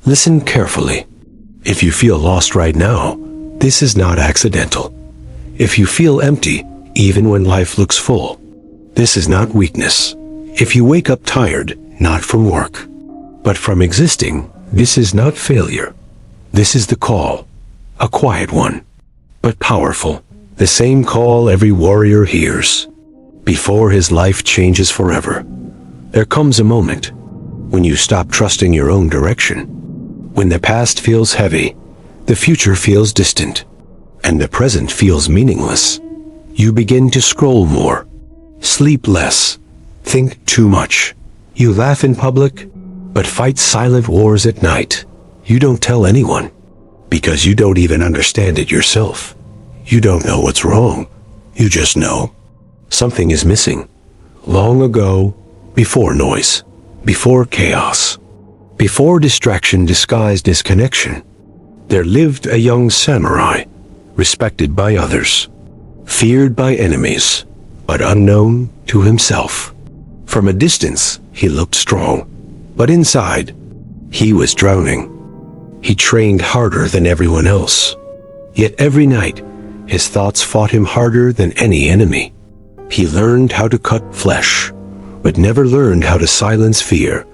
Listen carefully. If you feel lost right now, this is not accidental. If you feel empty, even when life looks full, this is not weakness. If you wake up tired, not from work, but from existing, this is not failure. This is the call, a quiet one, but powerful. The same call every warrior hears. Before his life changes forever, there comes a moment when you stop trusting your own direction. When the past feels heavy, the future feels distant, and the present feels meaningless. You begin to scroll more, sleep less, think too much. You laugh in public, but fight silent wars at night. You don't tell anyone, because you don't even understand it yourself. You don't know what's wrong. You just know something is missing. Long ago, before noise, before chaos, before distraction disguised as connection, there lived a young samurai, respected by others, feared by enemies, but unknown to himself. From a distance, he looked strong, but inside, he was drowning. He trained harder than everyone else, yet every night, his thoughts fought him harder than any enemy. He learned how to cut flesh, but never learned how to silence fear.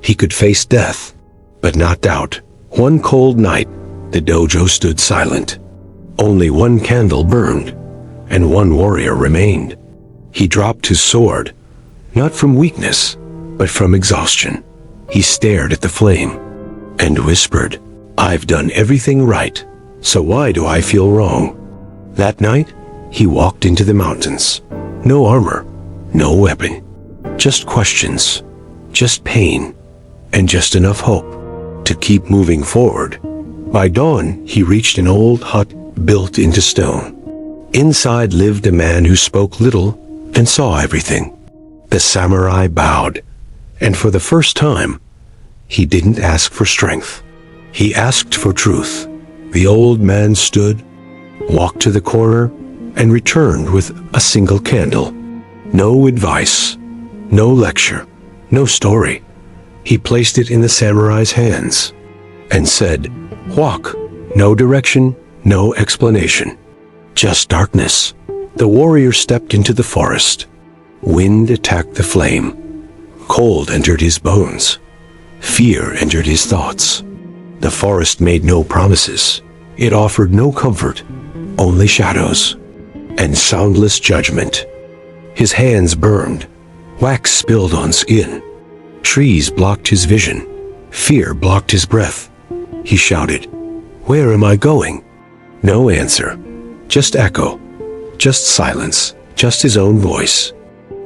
He could face death, but not doubt. One cold night, the dojo stood silent. Only one candle burned, and one warrior remained. He dropped his sword, not from weakness, but from exhaustion. He stared at the flame and whispered, "I've done everything right, so why do I feel wrong?" That night, he walked into the mountains. No armor, no weapon, just questions, just pain, and just enough hope to keep moving forward. By dawn, he reached an old hut built into stone. Inside lived a man who spoke little and saw everything. The samurai bowed, and for the first time, he didn't ask for strength. He asked for truth. The old man stood, walked to the corner, and returned with a single candle. No advice, no lecture, no story. He placed it in the samurai's hands and said, "Walk." No direction, no explanation, just darkness. The warrior stepped into the forest. Wind attacked the flame. Cold entered his bones. Fear entered his thoughts. The forest made no promises. It offered no comfort, only shadows and soundless judgment. His hands burned. Wax spilled on skin. Trees blocked his vision. Fear blocked his breath. He shouted, "Where am I going?" No answer. Just echo. Just silence. Just his own voice,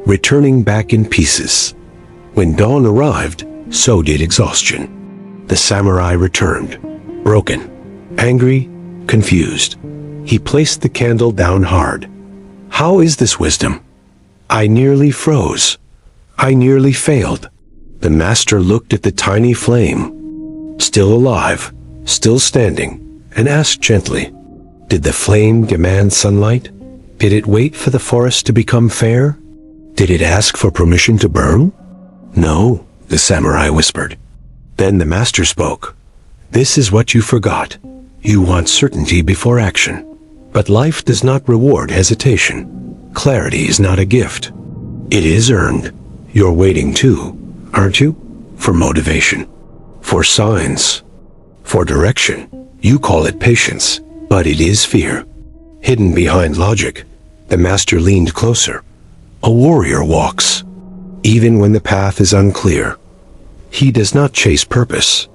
returning back in pieces. When dawn arrived, so did exhaustion. The samurai returned, broken, angry, confused. He placed the candle down hard. "How is this wisdom? I nearly froze. I nearly failed." The master looked at the tiny flame, still alive, still standing, and asked gently, "Did the flame demand sunlight? Did it wait for the forest to become fair? Did it ask for permission to burn?" "No," the samurai whispered. Then the master spoke. "This is what you forgot. You want certainty before action. But life does not reward hesitation. Clarity is not a gift. It is earned. You're waiting too, aren't you? For motivation, for signs, for direction. You call it patience, but it is fear. Hidden behind logic, the master leaned closer. A warrior walks, even when the path is unclear. He does not chase purpose.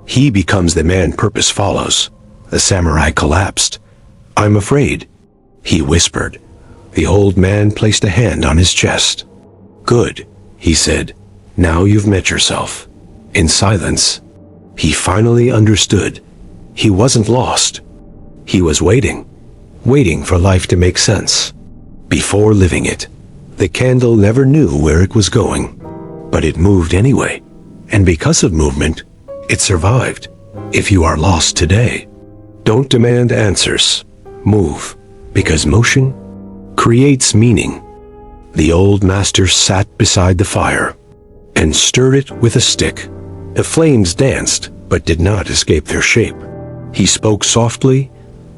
He becomes the man purpose follows. The samurai collapsed. "I'm afraid," he whispered. The old man placed a hand on his chest. "Good," he said. "Now you've met yourself." In silence, he finally understood. He wasn't lost. He was waiting for life to make sense. Before living it, the candle never knew where it was going, but it moved anyway. And because of movement, it survived. If you are lost today, don't demand answers. Move, because motion creates meaning. The old master sat beside the fire and stirred it with a stick. The flames danced, but did not escape their shape. He spoke softly,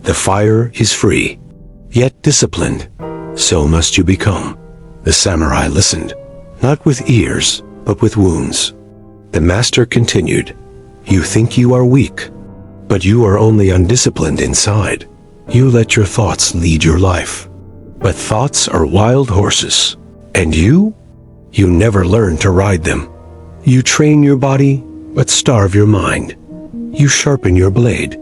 "The fire is free, yet disciplined. So must you become." The samurai listened, not with ears, but with wounds. The master continued, "You think you are weak, but you are only undisciplined inside. You let your thoughts lead your life. But thoughts are wild horses, and you never learn to ride them. You train your body, but starve your mind. You sharpen your blade,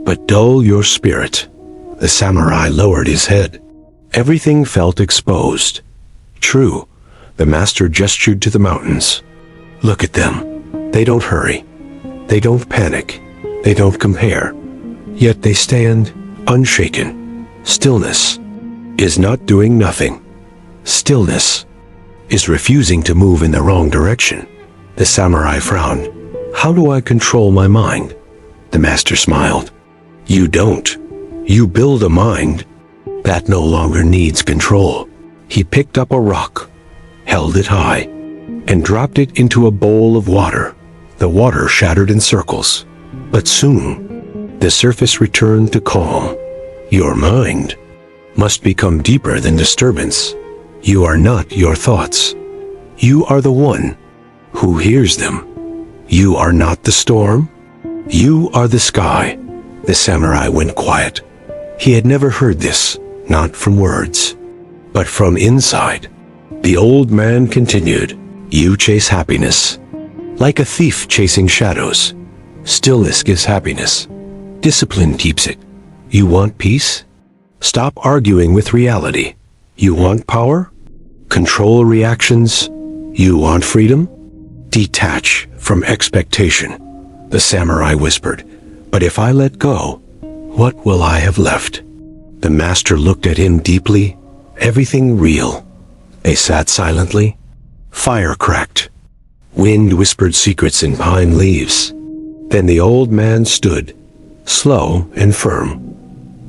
but dull your spirit." The samurai lowered his head. Everything felt exposed. True, the master gestured to the mountains. "Look at them. They don't hurry. They don't panic. They don't compare. Yet they stand unshaken. Stillness is not doing nothing. Stillness is refusing to move in the wrong direction." The samurai frowned. "How do I control my mind?" The master smiled. "You don't. You build a mind that no longer needs control." He picked up a rock, held it high, and dropped it into a bowl of water. The water shattered in circles, but soon the surface returned to calm. Your mind must become deeper than disturbance. You are not your thoughts. You are the one who hears them. You are not the storm. You are the sky. The samurai went quiet. He had never heard this, not from words, but from inside. The old man continued, "You chase happiness, like a thief chasing shadows. Stillness gives happiness. Discipline keeps it. You want peace? Stop arguing with reality. You want power? Control reactions. You want freedom? Detach from expectation." The samurai whispered, "But if I let go, what will I have left?" The master looked at him deeply. "Everything real." They sat silently. Fire cracked. Wind whispered secrets in pine leaves. Then the old man stood, slow and firm.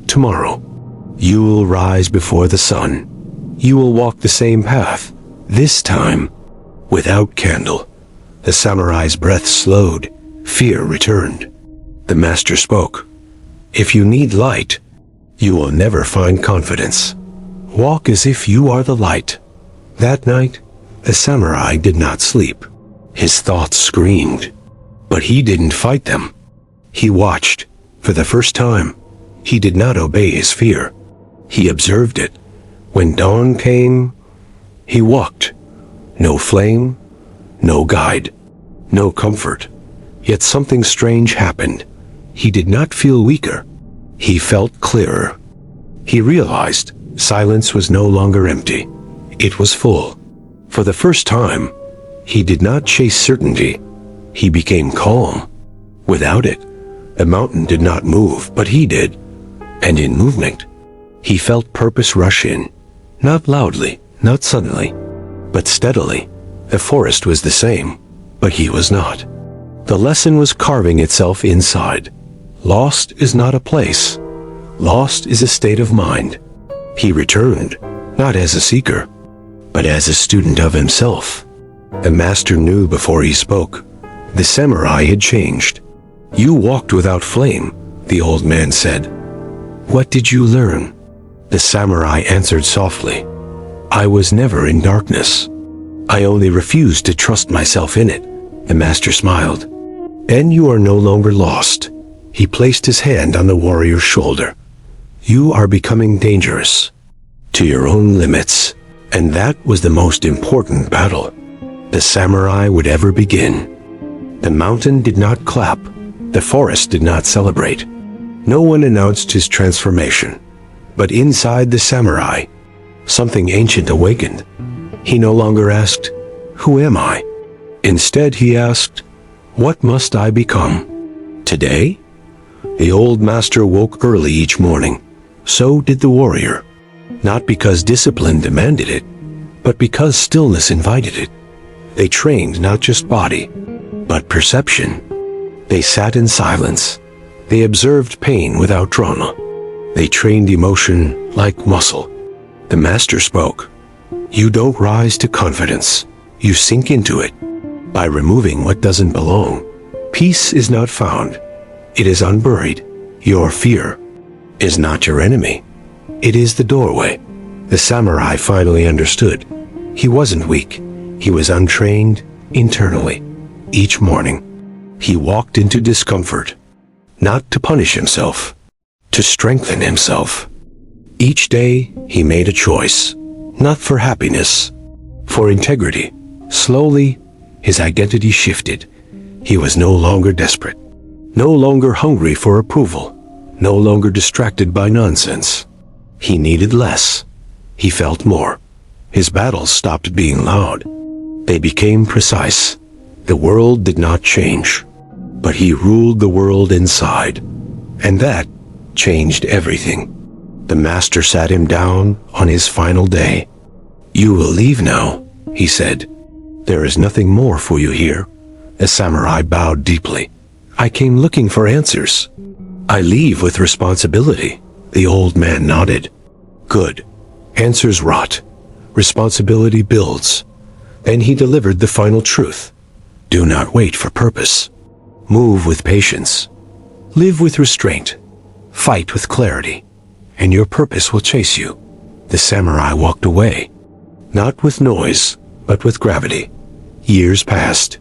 "Tomorrow, you will rise before the sun. You will walk the same path, this time without candle." The samurai's breath slowed. Fear returned. The master spoke, "If you need light, you will never find confidence. Walk as if you are the light." That night, the samurai did not sleep. His thoughts screamed, but he didn't fight them. He watched. For the first time, he did not obey his fear. He observed it. When dawn came, he walked. No flame, no guide, no comfort. Yet something strange happened. He did not feel weaker. He felt clearer. He realized silence was no longer empty. It was full. For the first time, he did not chase certainty. He became calm. Without it, the mountain did not move, but he did. And in movement, he felt purpose rush in. Not loudly, not suddenly, but steadily. The forest was the same, but he was not. The lesson was carving itself inside. Lost is not a place. Lost is a state of mind. He returned, not as a seeker, but as a student of himself. The master knew before he spoke. The samurai had changed. "You walked without flame," the old man said. "What did you learn?" The samurai answered softly, "I was never in darkness. I only refused to trust myself in it." The master smiled. "And you are no longer lost." He placed his hand on the warrior's shoulder. "You are becoming dangerous to your own limits." And that was the most important battle the samurai would ever begin. The mountain did not clap. The forest did not celebrate. No one announced his transformation. But inside the samurai, something ancient awakened. He no longer asked, "Who am I?" Instead, he asked, "What must I become today?" The old master woke early each morning. So did the warrior. Not because discipline demanded it, but because stillness invited it. They trained not just body, but perception. They sat in silence. They observed pain without drama. They trained emotion like muscle. The master spoke. "You don't rise to confidence. You sink into it by removing what doesn't belong." Peace is not found. It is unburied. Your fear is not your enemy. It is the doorway. The samurai finally understood. He wasn't weak. He was untrained internally. Each morning, he walked into discomfort, not to punish himself, to strengthen himself. Each day, he made a choice, not for happiness, for integrity. Slowly, his identity shifted. He was no longer desperate, no longer hungry for approval, no longer distracted by nonsense. He needed less. He felt more. His battles stopped being loud. They became precise. The world did not change, but he ruled the world inside. And that changed everything. The master sat him down on his final day. "You will leave now," he said. "There is nothing more for you here." The samurai bowed deeply. "I came looking for answers. I leave with responsibility." The old man nodded. "Good. Answers rot. Responsibility builds." Then he delivered the final truth. Do not wait for purpose. Move with patience. Live with restraint. Fight with clarity. And your purpose will chase you. The samurai walked away. Not with noise, but with gravity. Years passed.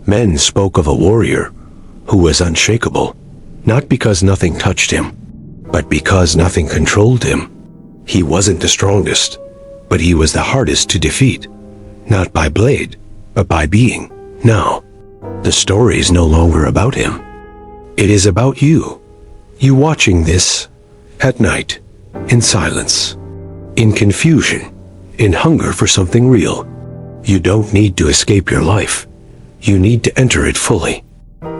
Men spoke of a warrior who was unshakable, not because nothing touched him, but because nothing controlled him. He wasn't the strongest, but he was the hardest to defeat, not by blade, but by being. Now, the story is no longer about him. It is about you. You watching this at night, in silence, in confusion, in hunger for something real. You don't need to escape your life. You need to enter it fully.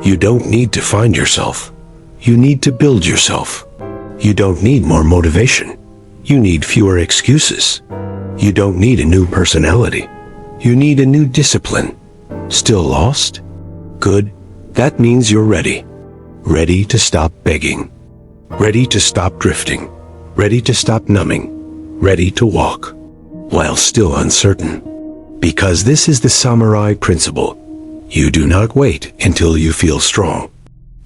You don't need to find yourself. You need to build yourself. You don't need more motivation. You need fewer excuses. You don't need a new personality. You need a new discipline. Still lost? Good. That means you're ready. Ready to stop begging. Ready to stop drifting. Ready to stop numbing. Ready to walk while still uncertain. Because this is the samurai principle. You do not wait until you feel strong.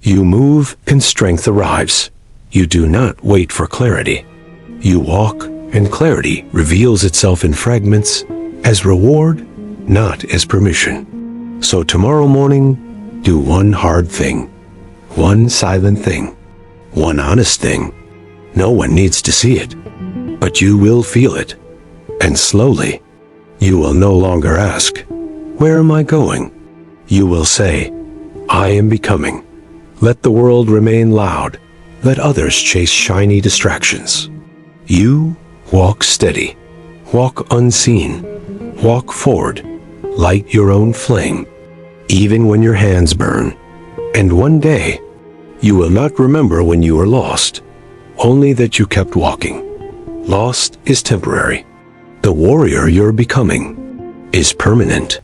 You move and strength arrives. You do not wait for clarity. You walk and clarity reveals itself in fragments as reward, not as permission. So tomorrow morning, do one hard thing, one silent thing, one honest thing. No one needs to see it, but you will feel it. And slowly, you will no longer ask, "Where am I going?" You will say, "I am becoming." Let the world remain loud. Let others chase shiny distractions. You walk steady. Walk unseen. Walk forward. Light your own flame, even when your hands burn. And one day, you will not remember when you were lost, only that you kept walking. Lost is temporary. The warrior you're becoming is permanent.